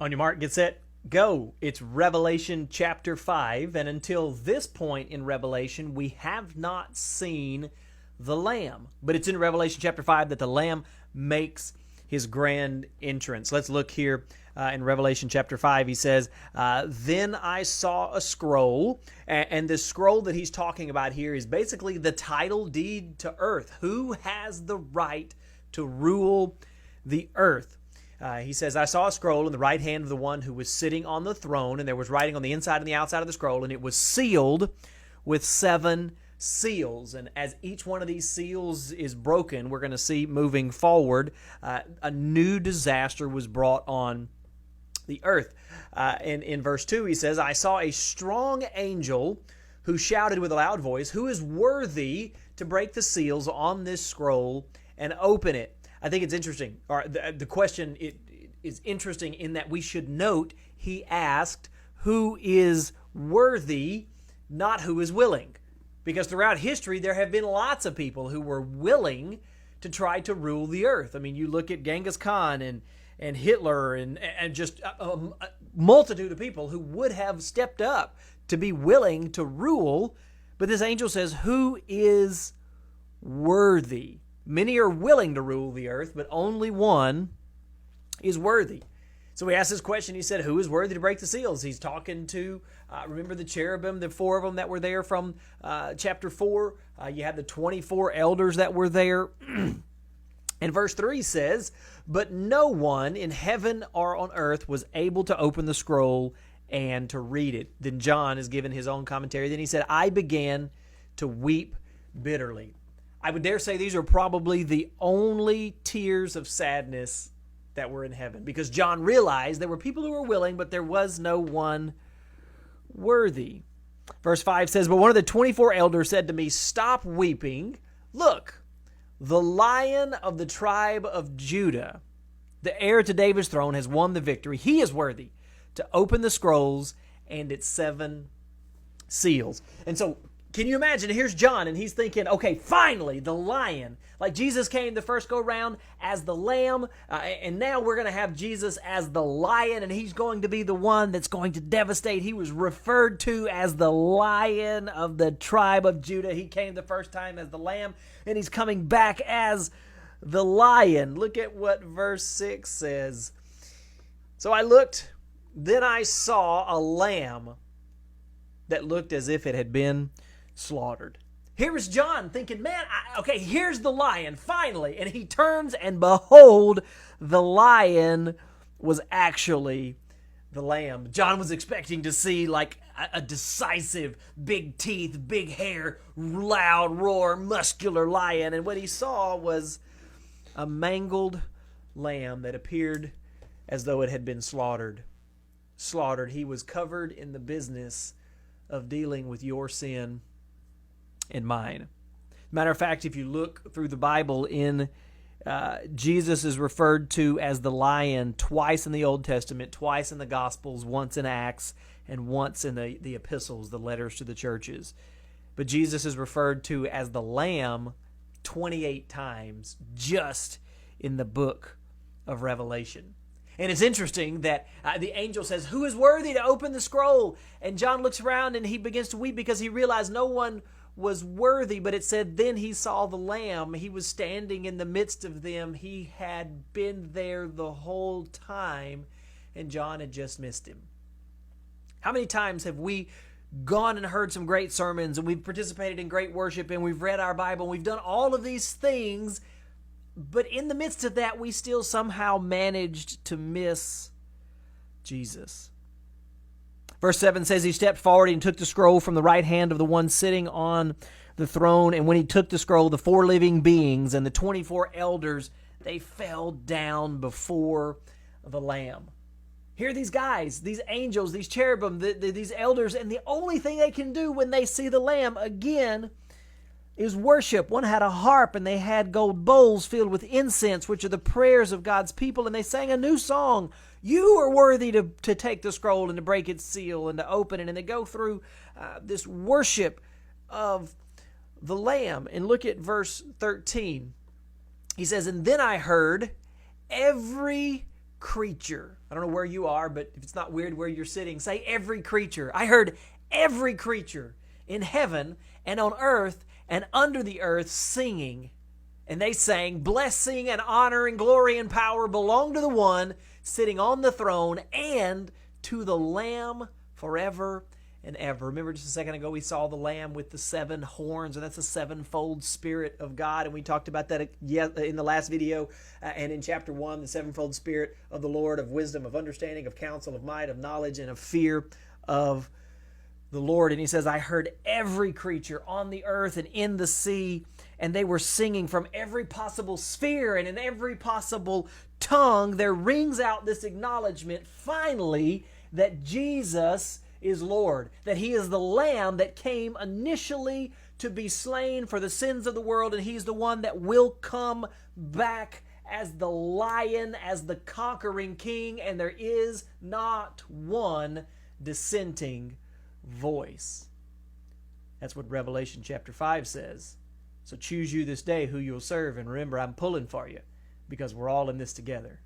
On your mark, get set, go. It's Revelation chapter 5, and until this point in Revelation, we have not seen the Lamb. But it's in Revelation chapter 5 that the Lamb makes his grand entrance. Let's look here in Revelation chapter 5. He says, Then I saw a scroll, and this scroll that he's talking about here is basically the title deed to earth. Who has the right to rule the earth? He says, I saw a scroll in the right hand of the one who was sitting on the throne, and there was writing on the inside and the outside of the scroll, and it was sealed with 7 seals. And as each one of these seals is broken, we're going to see moving forward, a new disaster was brought on the earth. In verse 2, he says, I saw a strong angel who shouted with a loud voice, who is worthy to break the seals on this scroll and open it? I think it's interesting. Or the question is interesting in that we should note he asked who is worthy, not who is willing. Because throughout history, there have been lots of people who were willing to try to rule the earth. I mean, you look at Genghis Khan and Hitler and just a multitude of people who would have stepped up to be willing to rule. But this angel says, who is worthy? Many are willing to rule the earth, but only one is worthy. So he asked this question. He said, who is worthy to break the seals? He's talking to, remember the cherubim, the 4 of them that were there from chapter 4. You had the 24 elders that were there. And verse 3 says, but no one in heaven or on earth was able to open the scroll and to read it. Then John is given his own commentary. Then he said, I began to weep bitterly. I would dare say these are probably the only tears of sadness that were in heaven, because John realized there were people who were willing, but there was no one worthy. Verse 5 says, but one of the 24 elders said to me, stop weeping. Look, the Lion of the tribe of Judah, the heir to David's throne, has won the victory. He is worthy to open the scrolls and its 7 seals. And so, can you imagine? Here's John, and he's thinking, okay, finally, the lion. Like Jesus came the first go-round as the lamb, and now we're going to have Jesus as the lion, and he's going to be the one that's going to devastate. He was referred to as the Lion of the tribe of Judah. He came the first time as the lamb, and he's coming back as the lion. Look at what verse 6 says. So I looked, then I saw a lamb that looked as if it had been slaughtered. Here is John thinking, man, okay, here's the lion, finally. And he turns, and behold, the lion was actually the lamb. John was expecting to see like a decisive, big teeth, big hair, loud roar, muscular lion. And what he saw was a mangled lamb that appeared as though it had been slaughtered. He was covered in the business of dealing with your sin and mine. Matter of fact, if you look through the Bible, Jesus is referred to as the lion twice in the Old Testament, twice in the Gospels, once in Acts, and once in the epistles, the letters to the churches. But Jesus is referred to as the lamb 28 times just in the book of Revelation. And it's interesting that the angel says, who is worthy to open the scroll? And John looks around and he begins to weep because he realized no one was worthy. But it said, then he saw the lamb. He was standing in the midst of them. He had been there the whole time, and John had just missed him. How many times have we gone and heard some great sermons, and we've participated in great worship, and we've read our Bible, and we've done all of these things, but in the midst of that, we still somehow managed to miss Jesus? Verse 7 says, he stepped forward and took the scroll from the right hand of the one sitting on the throne. And when he took the scroll, the 4 living beings and the 24 elders, they fell down before the Lamb. Here are these guys, these angels, these cherubim, these elders, and the only thing they can do when they see the Lamb again is worship. One had a harp, and they had gold bowls filled with incense, which are the prayers of God's people, and they sang a new song. You are worthy to take the scroll and to break its seal and to open it. And they go through this worship of the Lamb. And look at verse 13. He says, and then I heard every creature. I don't know where you are, but if it's not weird where you're sitting, say every creature. I heard every creature in heaven and on earth and under the earth singing. And they sang, blessing and honor and glory and power belong to the one sitting on the throne and to the Lamb forever and ever. Remember just a second ago we saw the Lamb with the 7 horns, and that's the sevenfold Spirit of God. And we talked about that in the last video and in chapter 1, the sevenfold Spirit of the Lord, of wisdom, of understanding, of counsel, of might, of knowledge, and of fear of the Lord. And he says, I heard every creature on the earth and in the sea, and they were singing from every possible sphere and in every possible tongue. There rings out this acknowledgement finally that Jesus is Lord, that he is the Lamb that came initially to be slain for the sins of the world, and he's the one that will come back as the Lion, as the conquering King, and there is not one dissenting voice. That's what Revelation chapter 5 says. So choose you this day who you'll serve, and remember, I'm pulling for you because we're all in this together.